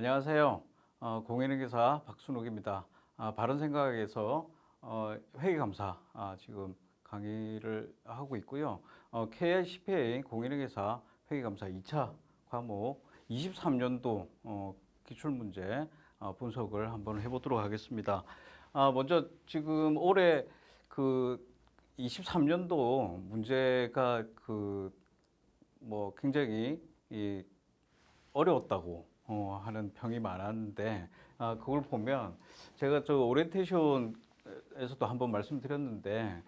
안녕하세요. 공인회계사 박순욱입니다. 바른생각에서 회계감사 지금 강의를 하고 있고요. KICPA 공인회계사 회계감사 2차 과목 23년도 기출문제 분석을 한번 해보도록 하겠습니다. 먼저 지금 올해 그 23년도 문제가 굉장히 어려웠다고 하는 평이 많았는데, 그걸 보면 제가 저 오리엔테이션에서도 한번 말씀드렸는데,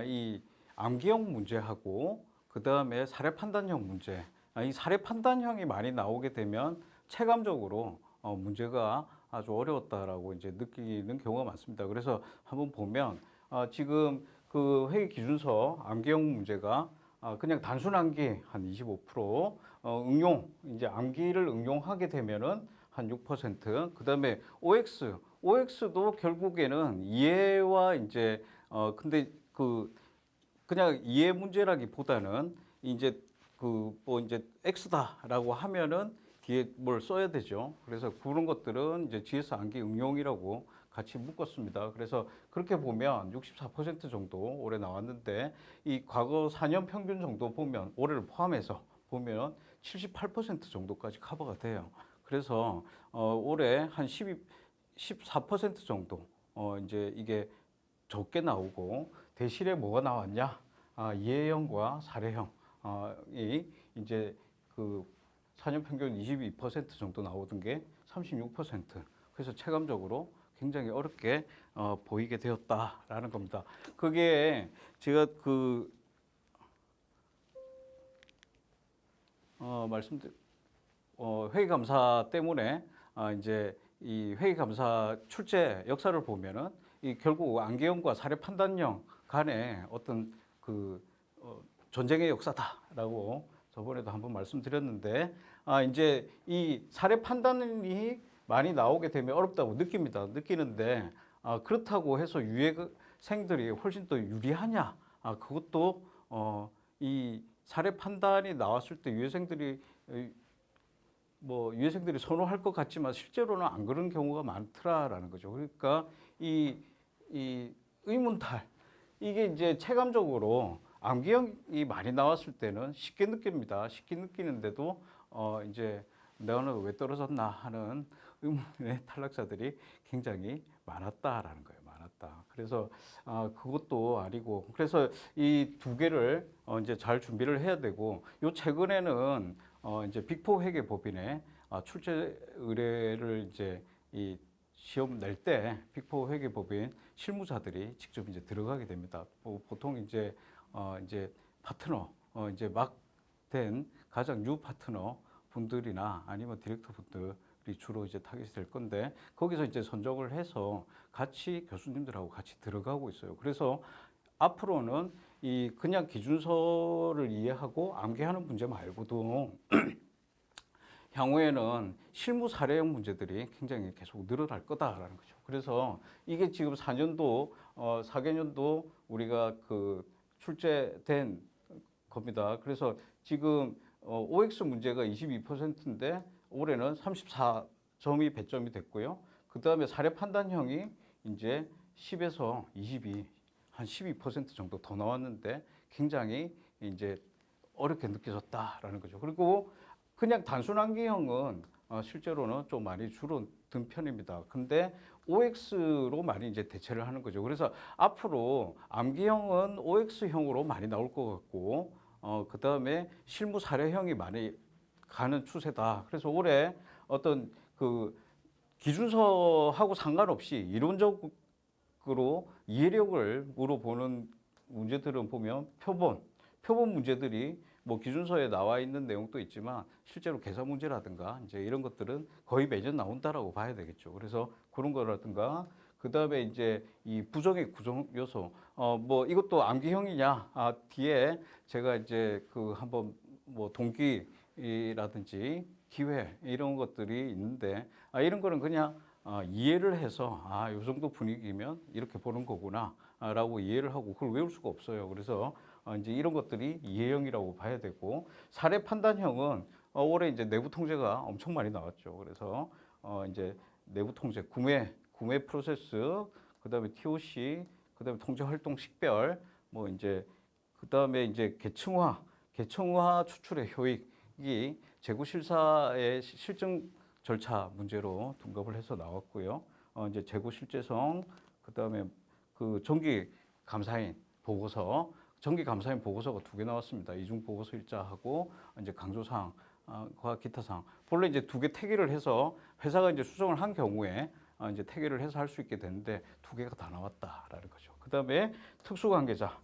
이 암기형 문제하고 그 다음에 사례 판단형 문제, 이 사례 판단형이 많이 나오게 되면 체감적으로 문제가 아주 어려웠다라고 이제 느끼는 경우가 많습니다. 그래서 한번 보면 지금 그 회계 기준서 암기형 문제가 그냥 단순 암기 한 25%, 응용, 이제 암기를 응용하게 되면은 한 6%, 그 다음에 OX도 결국에는 이해와 이제, 근데 그냥 이해 문제라기보다는 이제 이제 X다라고 하면은 뒤에 뭘 써야 되죠. 그래서 그런 것들은 이제 GS 암기 응용이라고 같이 묶었습니다. 그래서 그렇게 보면 64% 정도 올해 나왔는데, 이 과거 4년 평균 정도 보면, 올해를 포함해서 보면 78% 정도까지 커버가 돼요. 그래서 올해 한 14% 정도 이제 이게 적게 나오고, 대신에 뭐가 나왔냐? 이해형과 사례형이 이제 4년 평균 22% 정도 나오던 게 36%. 그래서 체감적으로 굉장히 어렵게 보이게 되었다라는 겁니다. 그게 제가 회계감사 때문에 이제 이 회계감사 출제 역사를 보면은 이 결국 암기형과 사례 판단형 간의 어떤 전쟁의 역사다라고 저번에도 한번 말씀드렸는데, 이제 이 사례 판단이 많이 나오게 되면 어렵다고 느끼는데, 그렇다고 해서 유예생들이 훨씬 더 유리하냐? 그것도 이 사례 판단이 나왔을 때 유예생들이 선호할 것 같지만 실제로는 안 그런 경우가 많더라라는 거죠. 그러니까 이 의문탈, 이게 이제 체감적으로 암기형이 많이 나왔을 때는 쉽게 느낍니다. 쉽게 느끼는데도 이제 내가 왜 떨어졌나 하는 의문의 탈락자들이 굉장히 많았다라는 거예요. 많았다. 그래서 그것도 아니고, 그래서 이 두 개를 이제 잘 준비를 해야 되고, 요 최근에는 이제 빅4 회계법인에 출제 의뢰를 이제 이 시험 낼 때 빅4 회계법인 실무자들이 직접 이제 들어가게 됩니다. 보통 이제 파트너, 이제 막 된 가장 뉴 파트너 분들이나 아니면 디렉터 분들이 주로 이제 타겟이 될 건데, 거기서 이제 선정을 해서 같이 교수님들하고 같이 들어가고 있어요. 그래서 앞으로는 이 그냥 기준서를 이해하고 암기하는 문제 말고도 향후에는 실무 사례형 문제들이 굉장히 계속 늘어날 거다라는 거죠. 그래서 이게 지금 4개년도 우리가 출제된 겁니다. 그래서 지금 OX 문제가 22%인데 올해는 34점이 배점이 됐고요. 그 다음에 사례 판단형이 이제 10에서 22, 한 12% 정도 더 나왔는데 굉장히 이제 어렵게 느껴졌다라는 거죠. 그리고 그냥 단순 암기형은 실제로는 좀 많이 줄어든 편입니다. 근데 OX로 많이 이제 대체를 하는 거죠. 그래서 앞으로 암기형은 OX형으로 많이 나올 것 같고, 그 다음에 실무 사례형이 많이 가는 추세다. 그래서 올해 어떤 기준서하고 상관없이 이론적으로 이해력을 물어보는 문제들은 보면 표본 문제들이 뭐 기준서에 나와 있는 내용도 있지만 실제로 계산 문제라든가 이제 이런 것들은 거의 매년 나온다라고 봐야 되겠죠. 그래서 그런 거라든가, 그 다음에 이제 이 부정의 구성 요소, 뭐 이것도 암기형이냐? 뒤에 제가 이제 한번 뭐 동기라든지 기회 이런 것들이 있는데, 이런 거는 그냥 이해를 해서 이 정도 분위기면 이렇게 보는 거구나 라고 이해를 하고 그걸 외울 수가 없어요. 그래서 이제 이런 것들이 이해형이라고 봐야 되고, 사례 판단형은 올해 이제 내부 통제가 엄청 많이 나왔죠. 그래서 이제 내부 통제, 구매 프로세스, 그다음에 TOC, 그다음에 통제 활동 식별, 뭐 이제 그다음에 이제 계층화 추출의 효익이 재고 실사의 실증 절차 문제로 둔갑을 해서 나왔고요. 이제 재고 실제성, 그다음에 그 정기 감사인 보고서가 2개 나왔습니다. 이중 보고서 일자하고 이제 강조사항과 기타 사항. 본래 이제 2개 태기를 해서 회사가 이제 수정을 한 경우에 이제 태기를 해서 할 수 있게 되는데 2개가 다 나왔다라는 거죠. 그다음에 특수관계자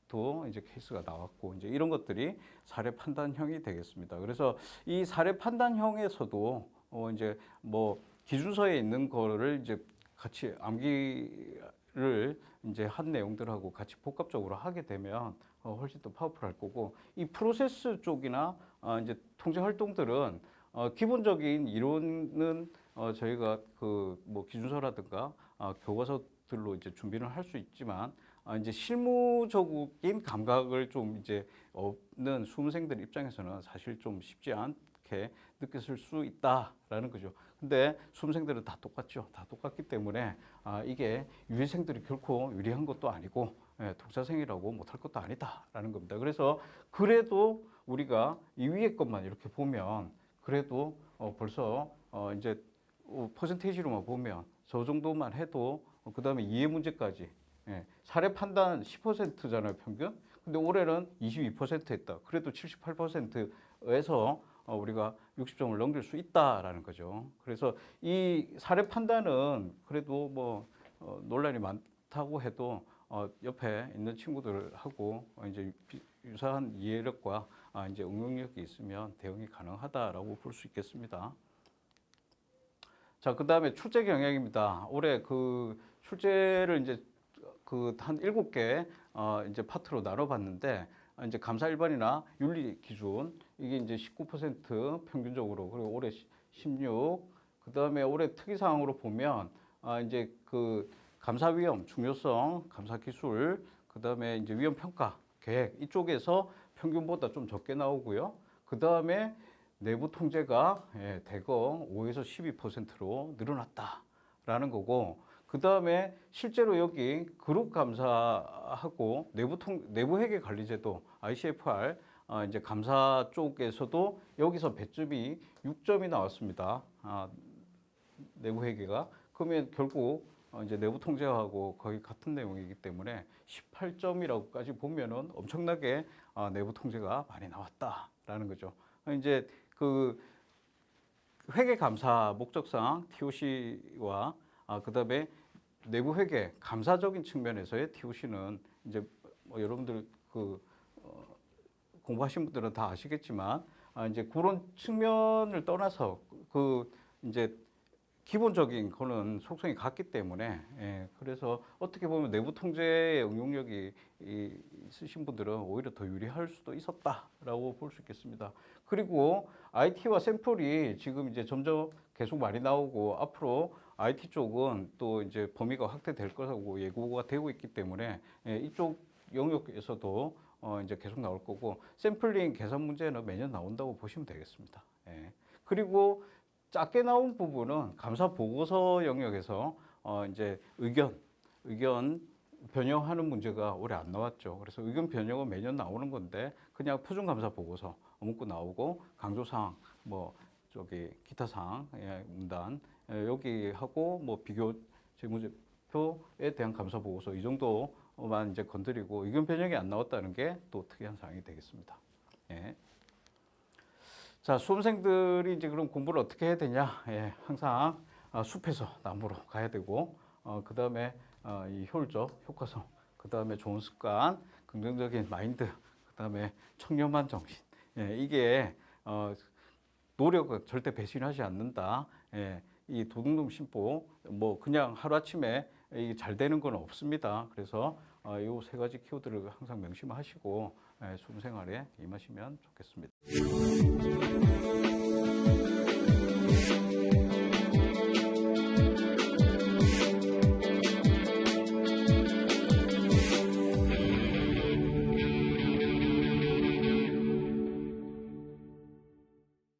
또 이제 케이스가 나왔고 이제 이런 것들이 사례 판단형이 되겠습니다. 그래서 이 사례 판단형에서도 이제 뭐 기준서에 있는 거를 이제 같이 암기를 이제 한 내용들하고 같이 복합적으로 하게 되면 훨씬 더 파워풀할 거고, 이 프로세스 쪽이나 이제 통제 활동들은 기본적인 이론은 저희가 그 뭐 기준서라든가 교과서들로 이제 준비를 할 수 있지만 이제 실무적인 감각을 좀 이제 없는 수험생들 입장에서는 사실 좀 쉽지 않게 느꼈을 수 있다라는 거죠. 근데 수험생들은 다 똑같죠. 다 똑같기 때문에 이게 유리생들이 결코 유리한 것도 아니고 독자생이라고 못할 것도 아니다라는 겁니다. 그래서 그래도 우리가 이 위에 것만 이렇게 보면 그래도 벌써 이제 퍼센테이지로만 보면 저 정도만 해도 그다음에 이해 문제까지 사례 판단 10%잖아요, 평균. 근데 올해는 22% 했다. 그래도 78%에서 우리가 60점을 넘길 수 있다라는 거죠. 그래서 이 사례 판단은 그래도 뭐 논란이 많다고 해도 옆에 있는 친구들하고 이제 유사한 이해력과 이제 응용력이 있으면 대응이 가능하다라고 볼 수 있겠습니다. 자, 그다음에 출제 경향입니다. 올해 그 출제를 이제 그 한 7개 이제 파트로 나눠봤는데, 이제 감사 일반이나 윤리 기준 이게 이제 19% 평균적으로, 그리고 올해 16. 그다음에 올해 특이 사항으로 보면 이제 그 감사 위험 중요성, 감사 기술, 그다음에 이제 위험 평가 계획 이쪽에서 평균보다 좀 적게 나오고요. 그다음에 내부 통제가 대거 5에서 12%로 늘어났다라는 거고, 그 다음에 실제로 여기 그룹 감사하고 내부 회계 관리제도 ICFR 이제 감사 쪽에서도 여기서 배점이 6점이 나왔습니다. 내부 회계가. 그러면 결국 이제 내부 통제하고 거의 같은 내용이기 때문에 18점이라고까지 보면은 엄청나게 내부 통제가 많이 나왔다라는 거죠. 이제 그 회계 감사 목적상 TOC와 그다음에 내부 회계 감사적인 측면에서의 TOC는 이제 뭐 여러분들 그 공부하신 분들은 다 아시겠지만 이제 그런 측면을 떠나서 그 이제 기본적인 거는 속성이 같기 때문에 그래서 어떻게 보면 내부 통제의 응용력이 있으신 분들은 오히려 더 유리할 수도 있었다라고 볼 수 있겠습니다. 그리고 IT와 샘플이 지금 이제 점점 계속 많이 나오고, 앞으로 IT 쪽은 또 이제 범위가 확대될 거라고 예고가 되고 있기 때문에 이쪽 영역에서도 이제 계속 나올 거고, 샘플링 계산 문제는 매년 나온다고 보시면 되겠습니다. 그리고 작게 나온 부분은 감사 보고서 영역에서 이제 의견 변형하는 문제가 올해 안 나왔죠. 그래서 의견 변형은 매년 나오는 건데, 그냥 표준 감사 보고서 문구 나오고 강조사항 뭐 저기 기타 사항 문단 여기 하고 뭐 비교 재무제표에 대한 감사 보고서 이 정도만 이제 건드리고 의견 변형이 안 나왔다는 게 또 특이한 사항이 되겠습니다. 자, 수험생들이 이제 그럼 공부를 어떻게 해야 되냐? 항상 숲에서 나무로 가야 되고, 그 다음에 이 효율적, 효과성, 그 다음에 좋은 습관, 긍정적인 마인드, 그 다음에 청렴한 정신. 이게 노력을 절대 배신하지 않는다. 이 도둑놈 심보 뭐 그냥 하루아침에 이게 잘 되는 건 없습니다. 그래서 이 3가지 키워드를 항상 명심하시고 수험 생활에 임하시면 좋겠습니다.